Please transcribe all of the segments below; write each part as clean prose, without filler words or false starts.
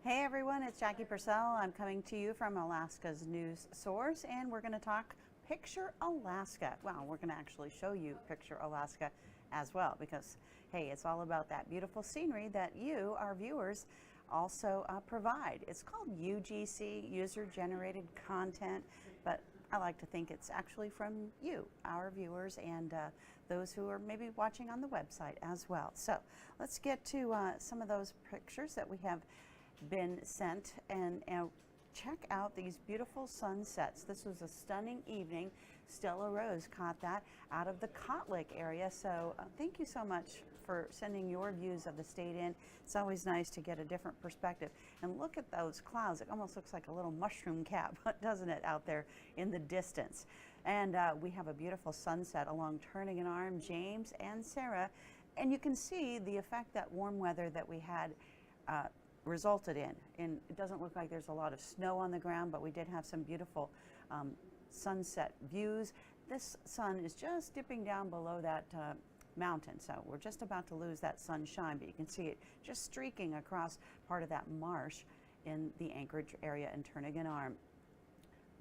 Hey everyone, it's Jackie Purcell. I'm coming to you from Alaska's news source, and we're going to talk Picture Alaska. Well, we're going to actually show you Picture Alaska as well, because hey, it's all about that beautiful scenery that you, our viewers, also provide. It's called UGC, User Generated Content, but I like to think it's actually from you, our viewers, and those who are maybe watching on the website as well. So let's get to some of those pictures that we have been sent, and check out these beautiful sunsets. This was a stunning evening. Stella Rose caught that out of the Kotlik area, so thank you so much for sending your views of the state in. It's always nice to get a different perspective. And look at those clouds. It almost looks like a little mushroom cap, doesn't it, out there in the distance. And we have a beautiful sunset along Turnigan Arm, James and Sarah, and you can see the effect that warm weather that we had resulted in. And it doesn't look like there's a lot of snow on the ground, but we did have some beautiful sunset views. This sun is just dipping down below that mountain, so we're just about to lose that sunshine, but you can see it just streaking across part of that marsh in the Anchorage area in Turnigan Arm.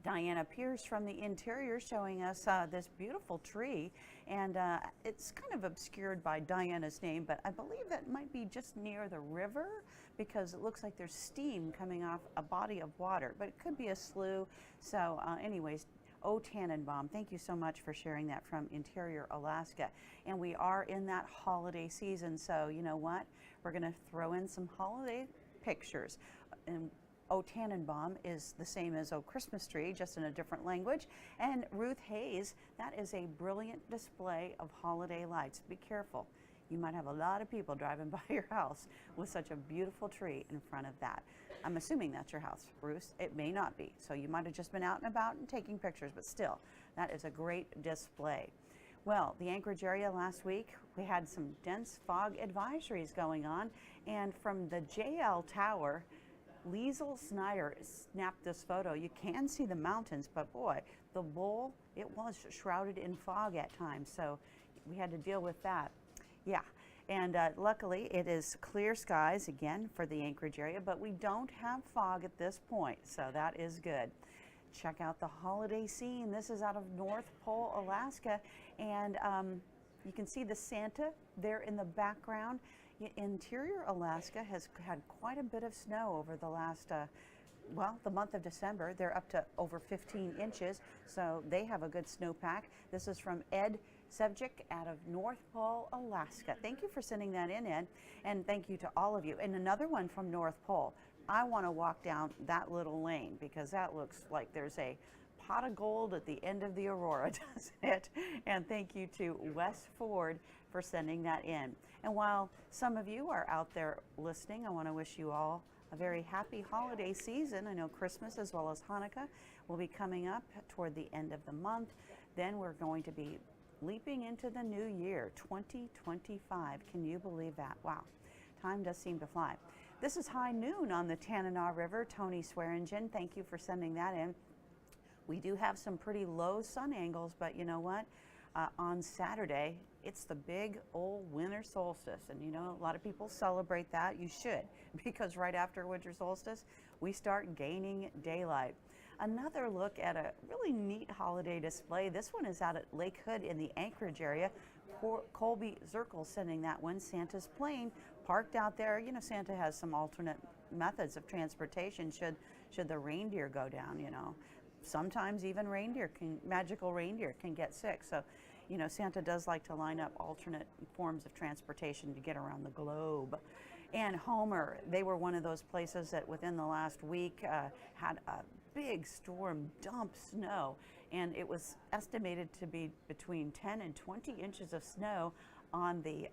Diana Pierce from the interior showing us this beautiful tree, and it's kind of obscured by Diana's name, but I believe that might be just near the river because it looks like there's steam coming off a body of water, but it could be a slough. So anyways, O Tannenbaum, thank you so much for sharing that from Interior Alaska. And we are in that holiday season, so you know what? We're going to throw in some holiday pictures. And O Tannenbaum is the same as O Christmas Tree, just in a different language. And Ruth Hayes, that is a brilliant display of holiday lights. Be careful. You might have a lot of people driving by your house with such a beautiful tree in front of that. I'm assuming that's your house, Bruce. It may not be. So you might have just been out and about and taking pictures, but still, that is a great display. Well, the Anchorage area last week, we had some dense fog advisories going on, and from the JL Tower, Liesl Snyder snapped this photo. You can see the mountains, but boy, the bowl, it was shrouded in fog at times, so we had to deal with that. Yeah, and luckily it is clear skies again for the Anchorage area, but we don't have fog at this point, so that is good. Check out the holiday scene. This is out of North Pole, Alaska, and you can see the Santa there in the background. Interior Alaska has had quite a bit of snow over the last, well, the month of December. They're up to over 15 inches, so they have a good snowpack. This is from Ed Sevcik out of North Pole, Alaska. Thank you for sending that in, Ed, and thank you to all of you. And another one from North Pole. I want to walk down that little lane because that looks like there's a pot of gold at the end of the Aurora, doesn't it? And thank you to Wes Ford for sending that in. And while some of you are out there listening, I want to wish you all a very happy holiday season. I know Christmas as well as Hanukkah will be coming up toward the end of the month. Then we're going to be leaping into the new year, 2025. Can you believe that? Wow. Time does seem to fly. This is high noon on the Tanana River. Tony Swearingen, thank you for sending that in. We do have some pretty low sun angles, but you know what? On Saturday, it's the big old winter solstice, and you know, a lot of people celebrate that. You should, because right after winter solstice, we start gaining daylight. Another look at a really neat holiday display. This one is out at Lake Hood in the Anchorage area. Colby Zirkle sending that one. Santa's plane parked out there. You know, Santa has some alternate methods of transportation should the reindeer go down, you know. Sometimes even magical reindeer can get sick. So, you know, Santa does like to line up alternate forms of transportation to get around the globe. And Homer, they were one of those places that within the last week had a big storm dump snow. And it was estimated to be between 10 and 20 inches of snow on the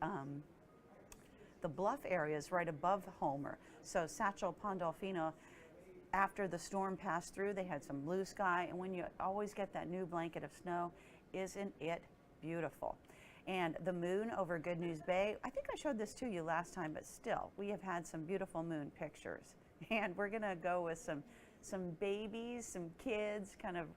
bluff areas right above Homer. So Satchel Pandolfino, after the storm passed through, they had some blue sky, and when you always get that new blanket of snow, isn't it beautiful? And the moon over Good News Bay, I think I showed this to you last time, but still, we have had some beautiful moon pictures. And we're gonna go with some babies, some kids, kind of,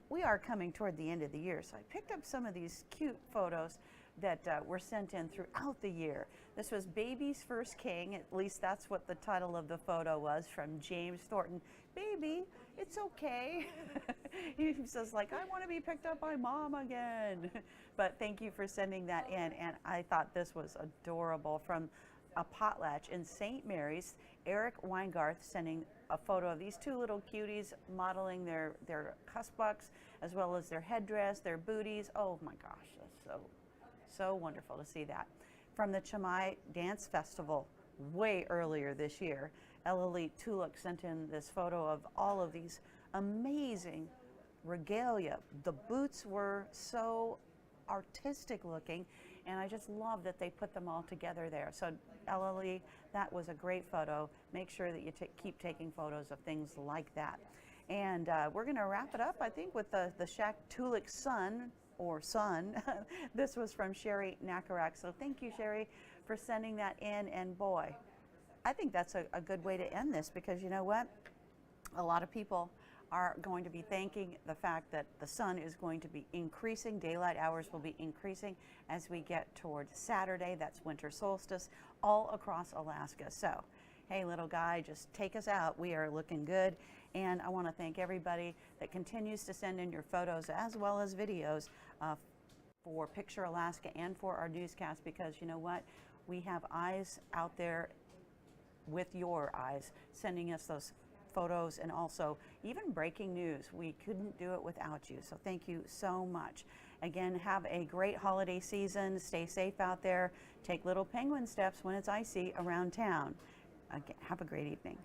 we are coming toward the end of the year, so I picked up some of these cute photos that were sent in throughout the year. This was Baby's First King, at least that's what the title of the photo was, from James Thornton. Baby, it's okay. He says, like, I want to be picked up by mom again. But thank you for sending that in, and I thought this was adorable. From a potlatch in St. Mary's, Eric Weingarth sending a photo of these two little cuties modeling their cuspbucks, as well as their headdress, their booties. Oh my gosh, that's so wonderful to see that. From the Chamai Dance Festival way earlier this year, Ellie Tuluk sent in this photo of all of these amazing regalia. The boots were so artistic looking, and I just love that they put them all together there. So Ellie, that was a great photo. Make sure that you keep taking photos of things like that. And we're going to wrap it up, I think, with the Shaq Tuluk son. This was from Sherry Nakarak. So thank you, Sherry, for sending that in. And boy, I think that's a good way to end this, because you know what? A lot of people are going to be thanking the fact that the sun is going to be increasing. Daylight hours will be increasing as we get toward Saturday. That's winter solstice all across Alaska. So, hey, little guy, just take us out. We are looking good. And I want to thank everybody that continues to send in your photos as well as videos for Picture Alaska and for our newscast, because you know what? We have eyes out there with your eyes sending us those photos, and also even breaking news. We couldn't do it without you. So thank you so much. Again, have a great holiday season. Stay safe out there. Take little penguin steps when it's icy around town. Again, have a great evening.